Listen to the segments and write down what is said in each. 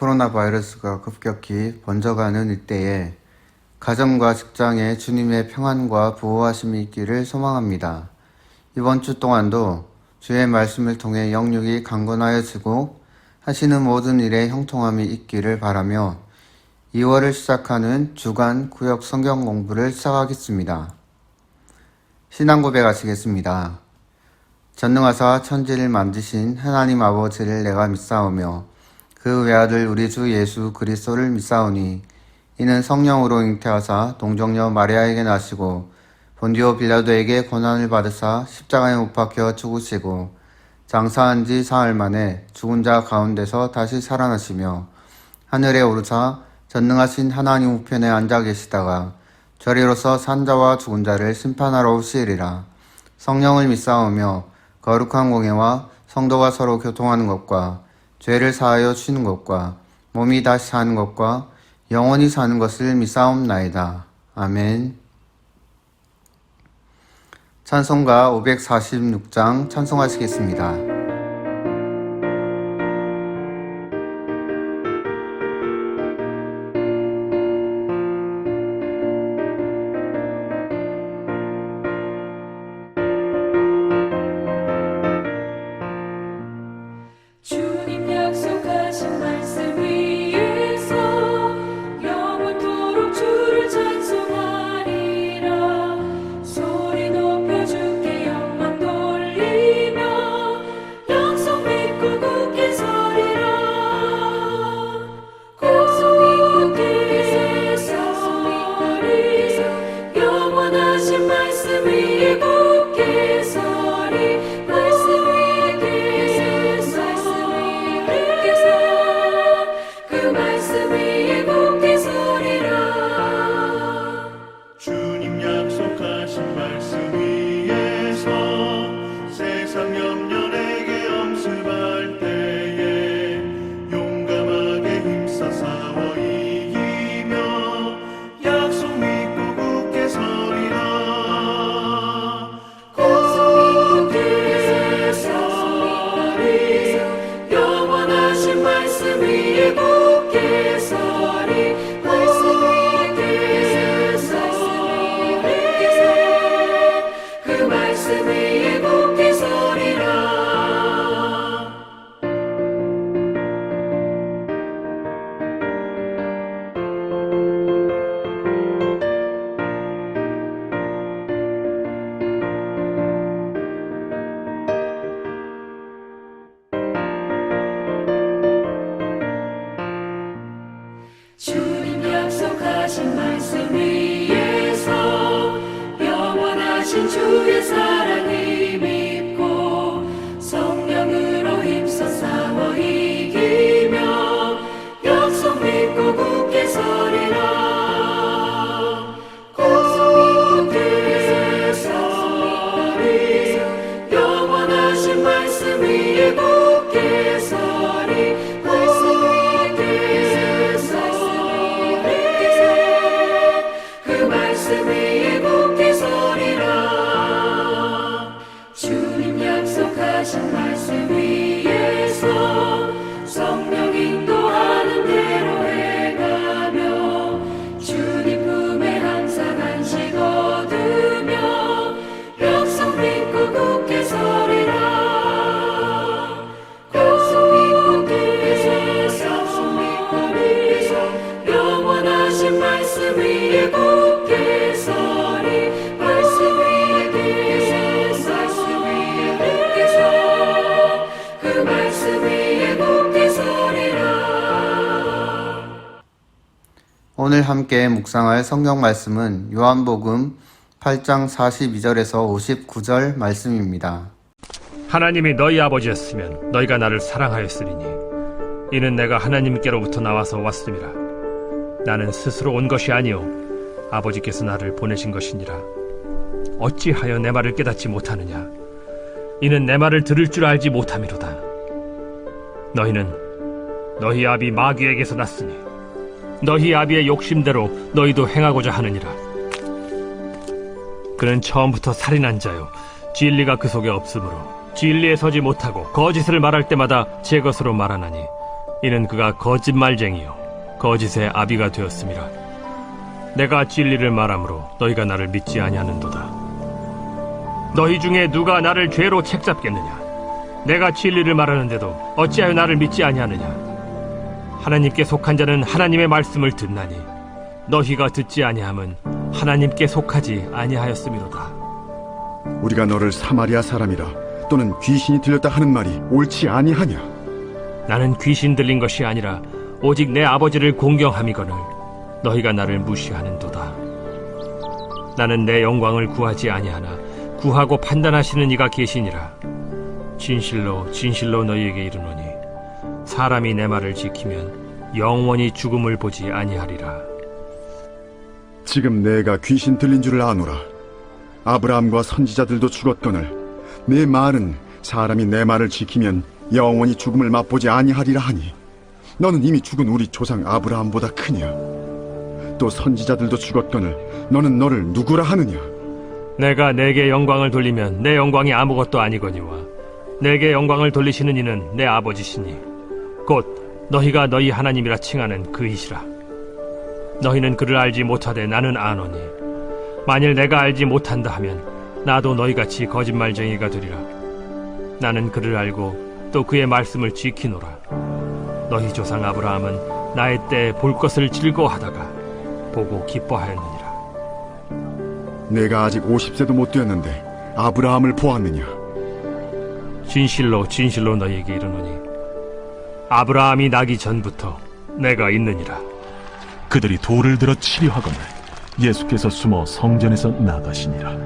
코로나 바이러스가 급격히 번져가는 이때에 가정과 직장에 주님의 평안과 보호하심이 있기를 소망합니다. 이번 주 동안도 주의 말씀을 통해 영육이 강건하여지고 하시는 모든 일에 형통함이 있기를 바라며 2월을 시작하는 주간 구역 성경 공부를 시작하겠습니다. 신앙 고백하시겠습니다. 전능하사 천지를 만드신 하나님 아버지를 내가 믿사오며 그 외아들 우리 주 예수 그리스도를 믿사오니 이는 성령으로 잉태하사 동정녀 마리아에게 나시고 본디오 빌라도에게 고난을 받으사 십자가에 못 박혀 죽으시고 장사한 지 사흘 만에 죽은 자 가운데서 다시 살아나시며 하늘에 오르사 전능하신 하나님 우편에 앉아 계시다가 저리로서 산자와 죽은 자를 심판하러 오시리라. 성령을 믿사오며 거룩한 공예와 성도가 서로 교통하는 것과 죄를 사하여 쉬는 것과 몸이 다시 사는 것과 영원히 사는 것을 믿사옵나이다. 아멘. 찬송가 546장 찬송하시겠습니다. 주의 사랑이 밉고 성령으로 힘써 싸워 이기며 약속 믿고 굳게 서리라. 굳게 서리 영원하신 말씀 위에 굳게 서리. 굳게 서리 그 말씀 위에 굳게 서리라. 주님 약속하신 말씀 위에서 성령 인도하는 대로 행하며 주님 품에 항상 안식 얻으며 약속 믿고 굳게 서리라. 약속 믿고 굳게 서리 영원하신 말씀 위에 굳게 서리. 말씀 위에 굳게 서 그 말씀 위에 굳게 서리라. 오늘 함께 묵상할 성경 말씀은 요한복음 8장 42절에서 59절 말씀입니다. 하나님이 너희 아버지였으면 너희가 나를 사랑하였으리니 이는 내가 하나님께로부터 나와서 왔음이라. 나는 스스로 온 것이 아니요 아버지께서 나를 보내신 것이니라. 어찌하여 내 말을 깨닫지 못하느냐? 이는 내 말을 들을 줄 알지 못함이로다. 너희는 너희 아비 마귀에게서 났으니 너희 아비의 욕심대로 너희도 행하고자 하느니라. 그는 처음부터 살인한 자요 진리가 그 속에 없으므로 진리에 서지 못하고 거짓을 말할 때마다 제 것으로 말하나니 이는 그가 거짓말쟁이요 거짓의 아비가 되었음이라. 내가 진리를 말하므로 너희가 나를 믿지 아니하는도다. 너희 중에 누가 나를 죄로 책잡겠느냐? 내가 진리를 말하는데도 어찌하여 나를 믿지 아니하느냐? 하나님께 속한 자는 하나님의 말씀을 듣나니 너희가 듣지 아니함은 하나님께 속하지 아니하였음이로다. 우리가 너를 사마리아 사람이라 또는 귀신이 들렸다 하는 말이 옳지 아니하냐? 나는 귀신 들린 것이 아니라 오직 내 아버지를 공경함이거늘 너희가 나를 무시하는도다. 나는 내 영광을 구하지 아니하나 구하고 판단하시는 이가 계시니라. 진실로 진실로 너희에게 이르노니 사람이 내 말을 지키면 영원히 죽음을 보지 아니하리라. 지금 내가 귀신 들린 줄을 아노라. 아브라함과 선지자들도 죽었거늘 내 말은 사람이 내 말을 지키면 영원히 죽음을 맛보지 아니하리라 하니 너는 이미 죽은 우리 조상 아브라함보다 크냐? 또 선지자들도 죽었거늘 너는 너를 누구라 하느냐? 내가 내게 영광을 돌리면 내 영광이 아무것도 아니거니와 내게 영광을 돌리시는 이는 내 아버지시니 곧 너희가 너희 하나님이라 칭하는 그이시라. 너희는 그를 알지 못하되 나는 아노니 만일 내가 알지 못한다 하면 나도 너희같이 거짓말쟁이가 되리라. 나는 그를 알고 또 그의 말씀을 지키노라. 너희 조상 아브라함은 나의 때에 볼 것을 즐거워하다가 보고 기뻐하였느니라. 내가 아직 50세도 못 되었는데 아브라함을 보았느냐? 진실로 진실로 너희에게 이르노니 아브라함이 나기 전부터 내가 있느니라. 그들이 돌을 들어 치려 하거늘 예수께서 숨어 성전에서 나가시니라.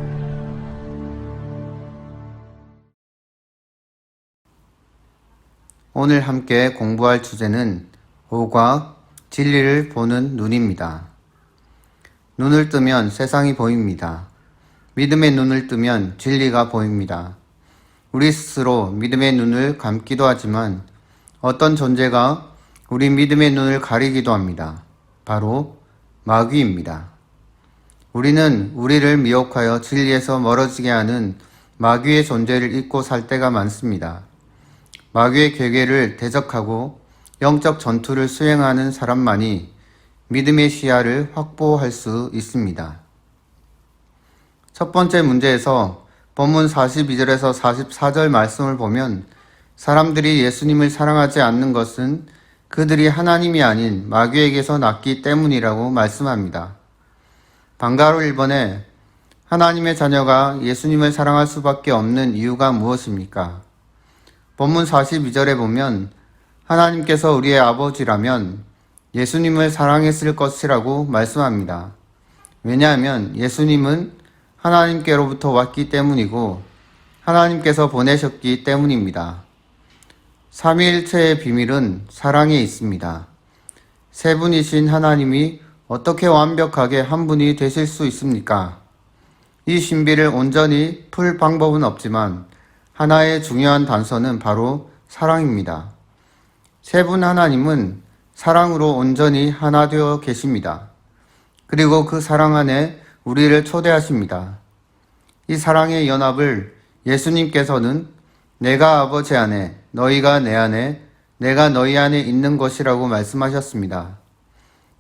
오늘 함께 공부할 주제는 오과 진리를 보는 눈입니다. 눈을 뜨면 세상이 보입니다. 믿음의 눈을 뜨면 진리가 보입니다. 우리 스스로 믿음의 눈을 감기도 하지만 어떤 존재가 우리 믿음의 눈을 가리기도 합니다. 바로 마귀입니다. 우리는 우리를 미혹하여 진리에서 멀어지게 하는 마귀의 존재를 잊고 살 때가 많습니다. 마귀의 괴계를 대적하고 영적 전투를 수행하는 사람만이 믿음의 시야를 확보할 수 있습니다. 첫 번째 문제에서 본문 42절에서 44절 말씀을 보면 사람들이 예수님을 사랑하지 않는 것은 그들이 하나님이 아닌 마귀에게서 났기 때문이라고 말씀합니다. 방가로 1번에 하나님의 자녀가 예수님을 사랑할 수밖에 없는 이유가 무엇입니까? 본문 42절에 보면 하나님께서 우리의 아버지라면 예수님을 사랑했을 것이라고 말씀합니다. 왜냐하면 예수님은 하나님께로부터 왔기 때문이고 하나님께서 보내셨기 때문입니다. 삼위일체의 비밀은 사랑에 있습니다. 세 분이신 하나님이 어떻게 완벽하게 한 분이 되실 수 있습니까? 이 신비를 온전히 풀 방법은 없지만 하나의 중요한 단서는 바로 사랑입니다. 세 분 하나님은 사랑으로 온전히 하나 되어 계십니다. 그리고 그 사랑 안에 우리를 초대하십니다. 이 사랑의 연합을 예수님께서는 내가 아버지 안에, 너희가 내 안에, 내가 너희 안에 있는 것이라고 말씀하셨습니다.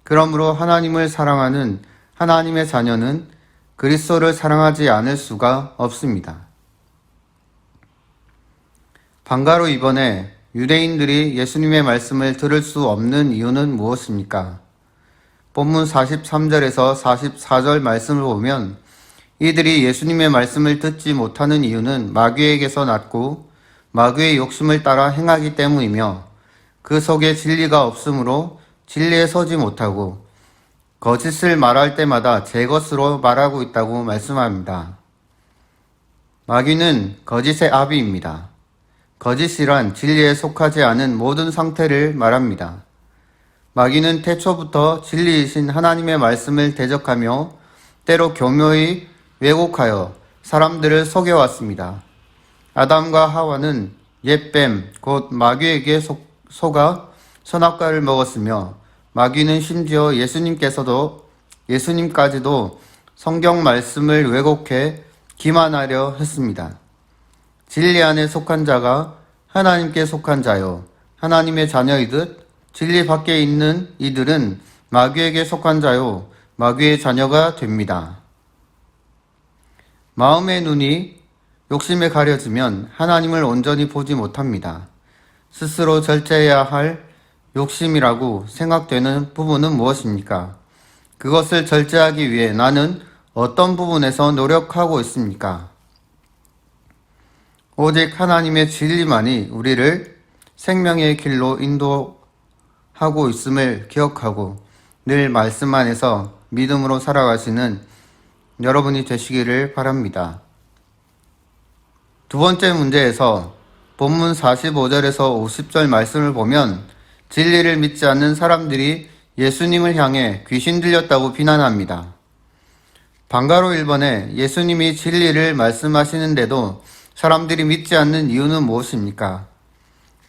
그러므로 하나님을 사랑하는 하나님의 자녀는 그리스도를 사랑하지 않을 수가 없습니다. 방가로 이번에 유대인들이 예수님의 말씀을 들을 수 없는 이유는 무엇입니까? 본문 43절에서 44절 말씀을 보면 이들이 예수님의 말씀을 듣지 못하는 이유는 마귀에게서 났고 마귀의 욕심을 따라 행하기 때문이며 그 속에 진리가 없으므로 진리에 서지 못하고 거짓을 말할 때마다 제 것으로 말하고 있다고 말씀합니다. 마귀는 거짓의 아비입니다. 거짓이란 진리에 속하지 않은 모든 상태를 말합니다. 마귀는 태초부터 진리이신 하나님의 말씀을 대적하며 때로 교묘히 왜곡하여 사람들을 속여왔습니다. 아담과 하와는 옛뱀, 곧 마귀에게 속아 선악과를 먹었으며 마귀는 심지어 예수님까지도 성경 말씀을 왜곡해 기만하려 했습니다. 진리 안에 속한 자가 하나님께 속한 자요 하나님의 자녀이듯 진리 밖에 있는 이들은 마귀에게 속한 자요, 마귀의 자녀가 됩니다. 마음의 눈이 욕심에 가려지면 하나님을 온전히 보지 못합니다. 스스로 절제해야 할 욕심이라고 생각되는 부분은 무엇입니까? 그것을 절제하기 위해 나는 어떤 부분에서 노력하고 있습니까? 오직 하나님의 진리만이 우리를 생명의 길로 인도하고 있음을 기억하고 늘 말씀 안에서 믿음으로 살아가시는 여러분이 되시기를 바랍니다. 두 번째 문제에서 본문 45절에서 50절 말씀을 보면 진리를 믿지 않는 사람들이 예수님을 향해 귀신 들렸다고 비난합니다. 방가로 1번에 예수님이 진리를 말씀하시는데도 사람들이 믿지 않는 이유는 무엇입니까?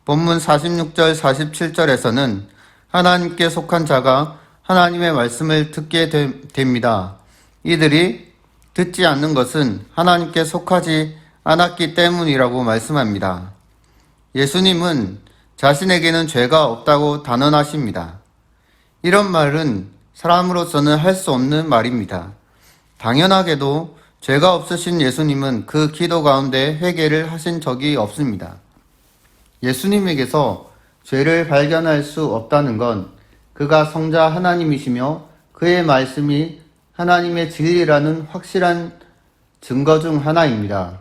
본문 46절, 47절에서는 하나님께 속한 자가 하나님의 말씀을 듣게 됩니다. 이들이 듣지 않는 것은 하나님께 속하지 않았기 때문이라고 말씀합니다. 예수님은 자신에게는 죄가 없다고 단언하십니다. 이런 말은 사람으로서는 할 수 없는 말입니다. 당연하게도 죄가 없으신 예수님은 그 기도 가운데 회개를 하신 적이 없습니다. 예수님에게서 죄를 발견할 수 없다는 건 그가 성자 하나님이시며 그의 말씀이 하나님의 진리라는 확실한 증거 중 하나입니다.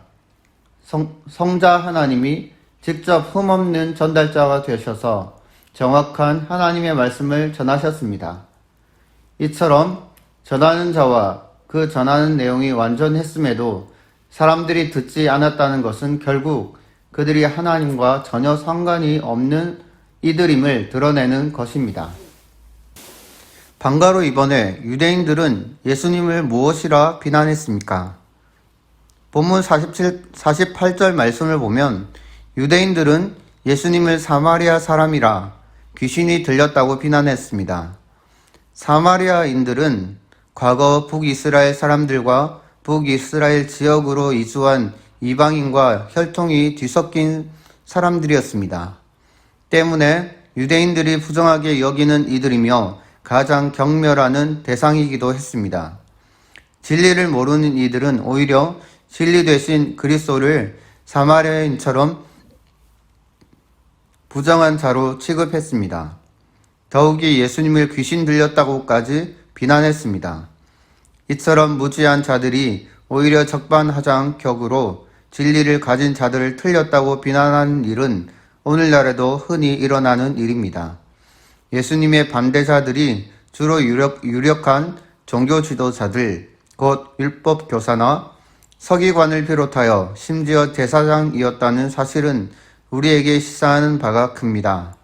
성자 하나님이 직접 흠없는 전달자가 되셔서 정확한 하나님의 말씀을 전하셨습니다. 이처럼 전하는 자와 그 전하는 내용이 완전했음에도 사람들이 듣지 않았다는 것은 결국 그들이 하나님과 전혀 상관이 없는 이들임을 드러내는 것입니다. 방가로 이번에 유대인들은 예수님을 무엇이라 비난했습니까? 본문 48절 말씀을 보면 유대인들은 예수님을 사마리아 사람이라 귀신이 들렸다고 비난했습니다. 사마리아인들은 과거 북이스라엘 사람들과 북이스라엘 지역으로 이주한 이방인과 혈통이 뒤섞인 사람들이었습니다. 때문에 유대인들이 부정하게 여기는 이들이며 가장 경멸하는 대상이기도 했습니다. 진리를 모르는 이들은 오히려 진리 되신 그리스도를 사마리아인처럼 부정한 자로 취급했습니다. 더욱이 예수님을 귀신 들렸다고까지 비난했습니다. 이처럼 무지한 자들이 오히려 적반하장격으로 진리를 가진 자들을 틀렸다고 비난하는 일은 오늘날에도 흔히 일어나는 일입니다. 예수님의 반대자들이 주로 유력한 종교 지도자들, 곧 율법 교사나 서기관을 비롯하여 심지어 제사장이었다는 사실은 우리에게 시사하는 바가 큽니다.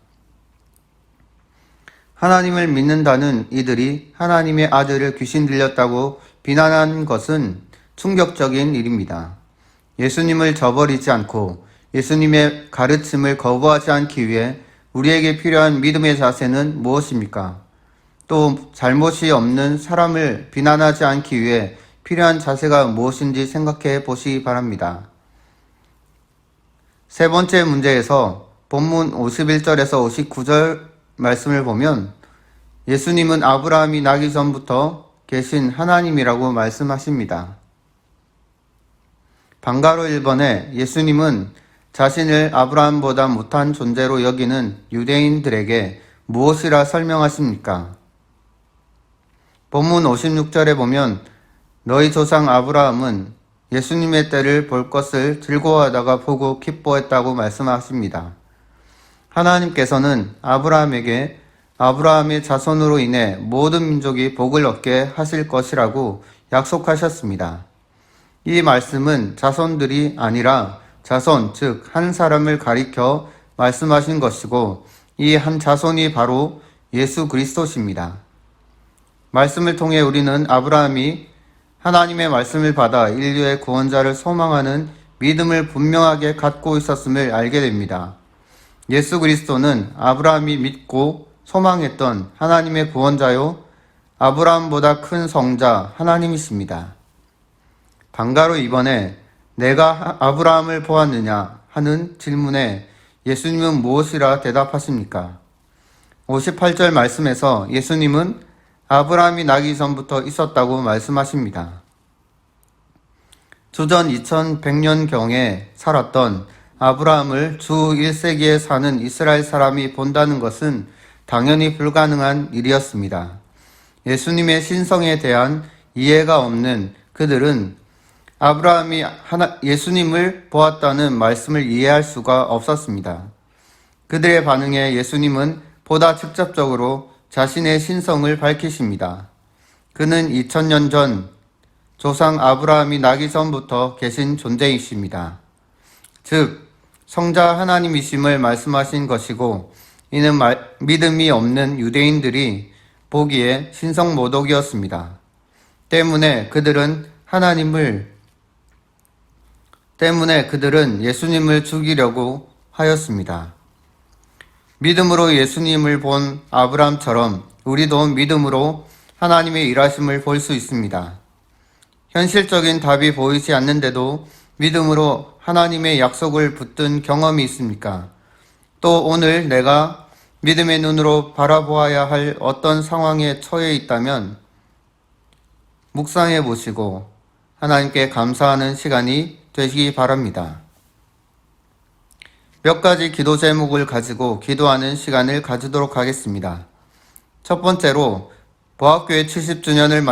하나님을 믿는다는 이들이 하나님의 아들을 귀신 들렸다고 비난한 것은 충격적인 일입니다. 예수님을 저버리지 않고 예수님의 가르침을 거부하지 않기 위해 우리에게 필요한 믿음의 자세는 무엇입니까? 또 잘못이 없는 사람을 비난하지 않기 위해 필요한 자세가 무엇인지 생각해 보시기 바랍니다. 세 번째 문제에서 본문 51절에서 59절 말씀을 보면 예수님은 아브라함이 나기 전부터 계신 하나님이라고 말씀하십니다. 방가로 1번에 예수님은 자신을 아브라함보다 못한 존재로 여기는 유대인들에게 무엇이라 설명하십니까? 본문 56절에 보면 너희 조상 아브라함은 예수님의 때를 볼 것을 즐거워하다가 보고 기뻐했다고 말씀하십니다. 하나님께서는 아브라함에게 아브라함의 자손으로 인해 모든 민족이 복을 얻게 하실 것이라고 약속하셨습니다. 이 말씀은 자손들이 아니라 자손, 즉 한 사람을 가리켜 말씀하신 것이고 이 한 자손이 바로 예수 그리스도십니다. 말씀을 통해 우리는 아브라함이 하나님의 말씀을 받아 인류의 구원자를 소망하는 믿음을 분명하게 갖고 있었음을 알게 됩니다. 예수 그리스도는 아브라함이 믿고 소망했던 하나님의 구원자요, 아브라함보다 큰 성자 하나님이십니다. 방가로 이번에 내가 아브라함을 보았느냐 하는 질문에 예수님은 무엇이라 대답하십니까? 58절 말씀에서 예수님은 아브라함이 나기 전부터 있었다고 말씀하십니다. 주전 2100년경에 살았던 아브라함을 주 1세기에 사는 이스라엘 사람이 본다는 것은 당연히 불가능한 일이었습니다. 예수님의 신성에 대한 이해가 없는 그들은 아브라함이 예수님을 보았다는 말씀을 이해할 수가 없었습니다. 그들의 반응에 예수님은 보다 직접적으로 자신의 신성을 밝히십니다. 그는 2000년 전 조상 아브라함이 나기 전부터 계신 존재이십니다. 즉, 성자 하나님이심을 말씀하신 것이고, 이는 믿음이 없는 유대인들이 보기에 신성모독이었습니다. 때문에 그들은 예수님을 죽이려고 하였습니다. 믿음으로 예수님을 본 아브라함처럼 우리도 믿음으로 하나님의 일하심을 볼 수 있습니다. 현실적인 답이 보이지 않는데도 믿음으로 하나님의 약속을 붙든 경험이 있습니까? 또 오늘 내가 믿음의 눈으로 바라보아야 할 어떤 상황에 처해 있다면 묵상해 보시고 하나님께 감사하는 시간이 되시기 바랍니다. 몇 가지 기도 제목을 가지고 기도하는 시간을 가지도록 하겠습니다. 첫 번째로 보학교회 70주년을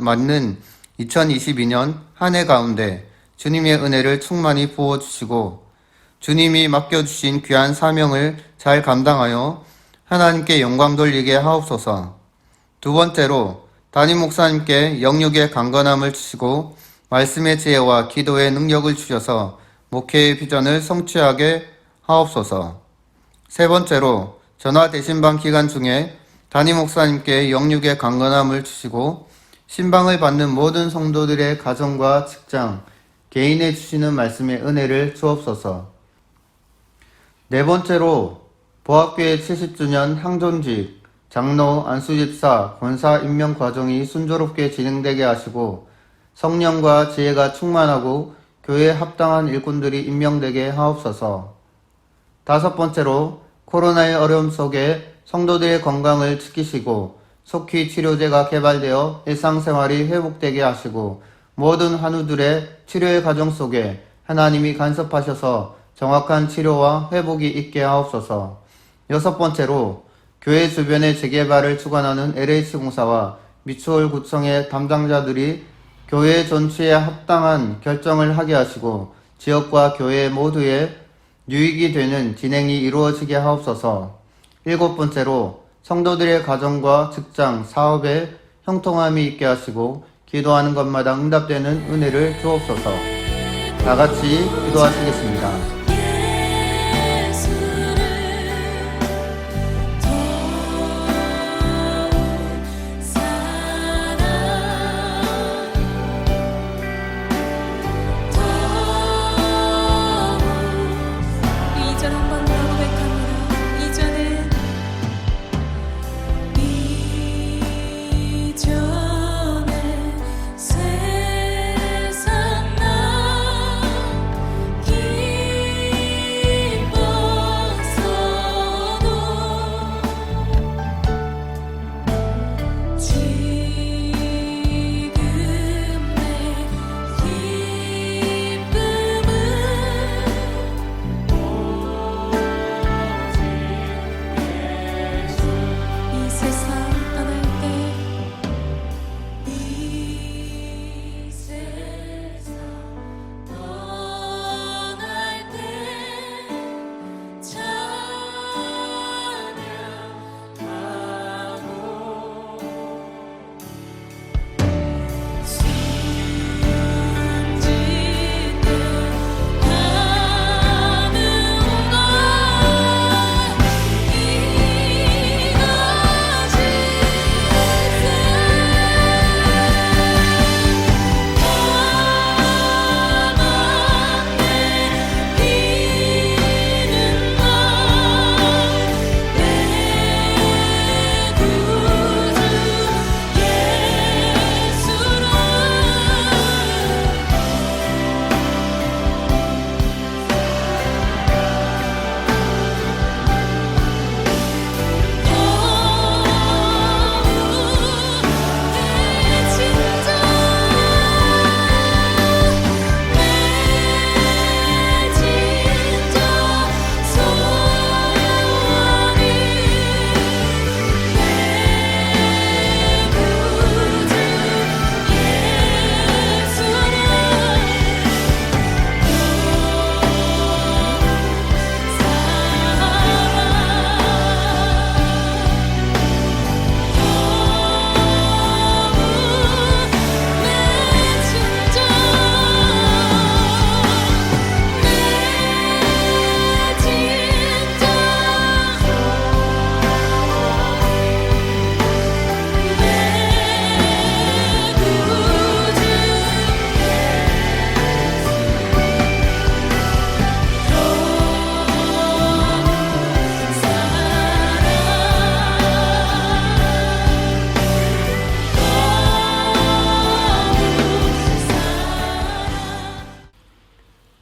맞는 2022년 한 해 가운데 주님의 은혜를 충만히 부어주시고 주님이 맡겨주신 귀한 사명을 잘 감당하여 하나님께 영광 돌리게 하옵소서. 두 번째로 담임 목사님께 영육의 강건함을 주시고 말씀의 지혜와 기도의 능력을 주셔서 목회의 비전을 성취하게 하옵소서. 세 번째로 전화 대신방 기간 중에 담임 목사님께 영육의 강건함을 주시고 신방을 받는 모든 성도들의 가정과 직장, 개인에 주시는 말씀의 은혜를 주옵소서. 네 번째로 보학교회 70주년 항존직, 장로, 안수집사, 권사 임명 과정이 순조롭게 진행되게 하시고 성령과 지혜가 충만하고 교회에 합당한 일꾼들이 임명되게 하옵소서. 다섯 번째로 코로나의 어려움 속에 성도들의 건강을 지키시고 속히 치료제가 개발되어 일상생활이 회복되게 하시고 모든 한우들의 치료의 과정 속에 하나님이 간섭하셔서 정확한 치료와 회복이 있게 하옵소서. 여섯 번째로 교회 주변의 재개발을 주관하는 LH공사와 미추홀 구청의 담당자들이 교회 전체에 합당한 결정을 하게 하시고 지역과 교회 모두에 유익이 되는 진행이 이루어지게 하옵소서. 일곱 번째로 성도들의 가정과 직장, 사업에 형통함이 있게 하시고 기도하는 것마다 응답되는 은혜를 주옵소서. 다 같이 기도하시겠습니다. 세상 나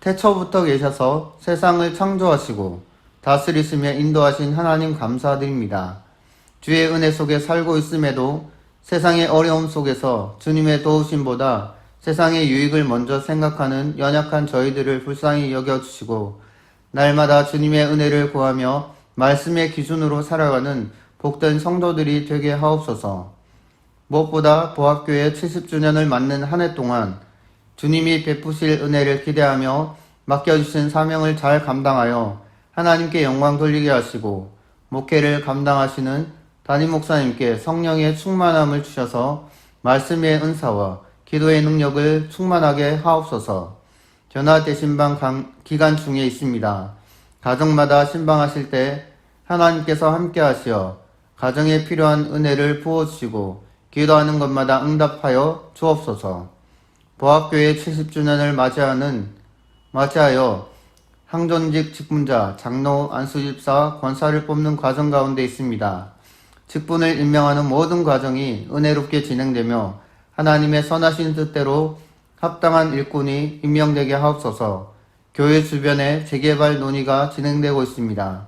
태초부터 계셔서 세상을 창조하시고 다스리시며 인도하신 하나님 감사드립니다. 주의 은혜 속에 살고 있음에도 세상의 어려움 속에서 주님의 도우심보다 세상의 유익을 먼저 생각하는 연약한 저희들을 불쌍히 여겨주시고 날마다 주님의 은혜를 구하며 말씀의 기준으로 살아가는 복된 성도들이 되게 하옵소서. 무엇보다 보합교회 70주년을 맞는 한 해 동안 주님이 베푸실 은혜를 기대하며 맡겨주신 사명을 잘 감당하여 하나님께 영광 돌리게 하시고 목회를 감당하시는 담임 목사님께 성령의 충만함을 주셔서 말씀의 은사와 기도의 능력을 충만하게 하옵소서. 전화 대신방 기간 중에 있습니다. 가정마다 신방하실 때 하나님께서 함께 하시어 가정에 필요한 은혜를 부어주시고 기도하는 것마다 응답하여 주옵소서. 보합교회 70주년을 맞이하여 항존직 직분자, 장로, 안수집사, 권사를 뽑는 과정 가운데 있습니다. 직분을 임명하는 모든 과정이 은혜롭게 진행되며 하나님의 선하신 뜻대로 합당한 일꾼이 임명되게 하옵소서. 교회 주변에 재개발 논의가 진행되고 있습니다.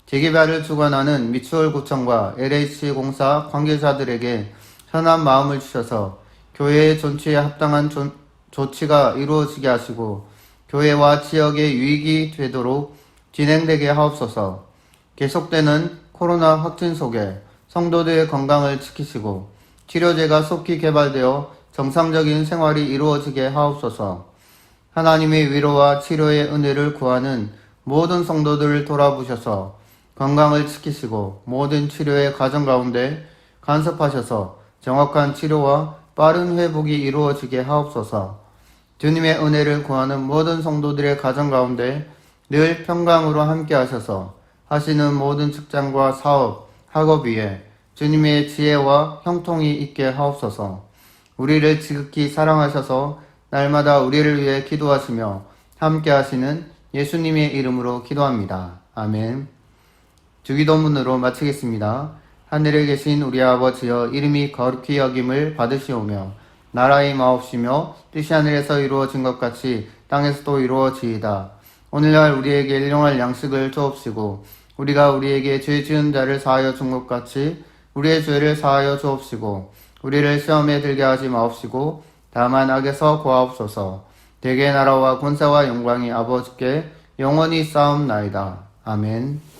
재개발을 주관하는 미추홀구청과 LH공사 관계자들에게 선한 마음을 주셔서 교회의 존치에 합당한 조치가 이루어지게 하시고 교회와 지역의 유익이 되도록 진행되게 하옵소서. 계속되는 코로나 확진 속에 성도들의 건강을 지키시고 치료제가 속히 개발되어 정상적인 생활이 이루어지게 하옵소서. 하나님의 위로와 치료의 은혜를 구하는 모든 성도들을 돌아보셔서 건강을 지키시고 모든 치료의 과정 가운데 간섭하셔서 정확한 치료와 빠른 회복이 이루어지게 하옵소서. 주님의 은혜를 구하는 모든 성도들의 가정 가운데 늘 평강으로 함께 하셔서 하시는 모든 직장과 사업, 학업 위에 주님의 지혜와 형통이 있게 하옵소서. 우리를 지극히 사랑하셔서 날마다 우리를 위해 기도하시며 함께 하시는 예수님의 이름으로 기도합니다. 아멘. 주기도문으로 마치겠습니다. 하늘에 계신 우리 아버지여, 이름이 거룩히 여김을 받으시오며 나라의 마옵시며 뜻이 하늘에서 이루어진 것 같이 땅에서도 이루어지이다. 오늘날 우리에게 일용할 양식을 주옵시고 우리가 우리에게 죄 지은 자를 사하여 준 것 같이 우리의 죄를 사하여 주옵시고 우리를 시험에 들게 하지 마옵시고 다만 악에서 구하옵소서. 대개 나라와 권세와 영광이 아버지께 영원히 쌓옵나이다. 아멘.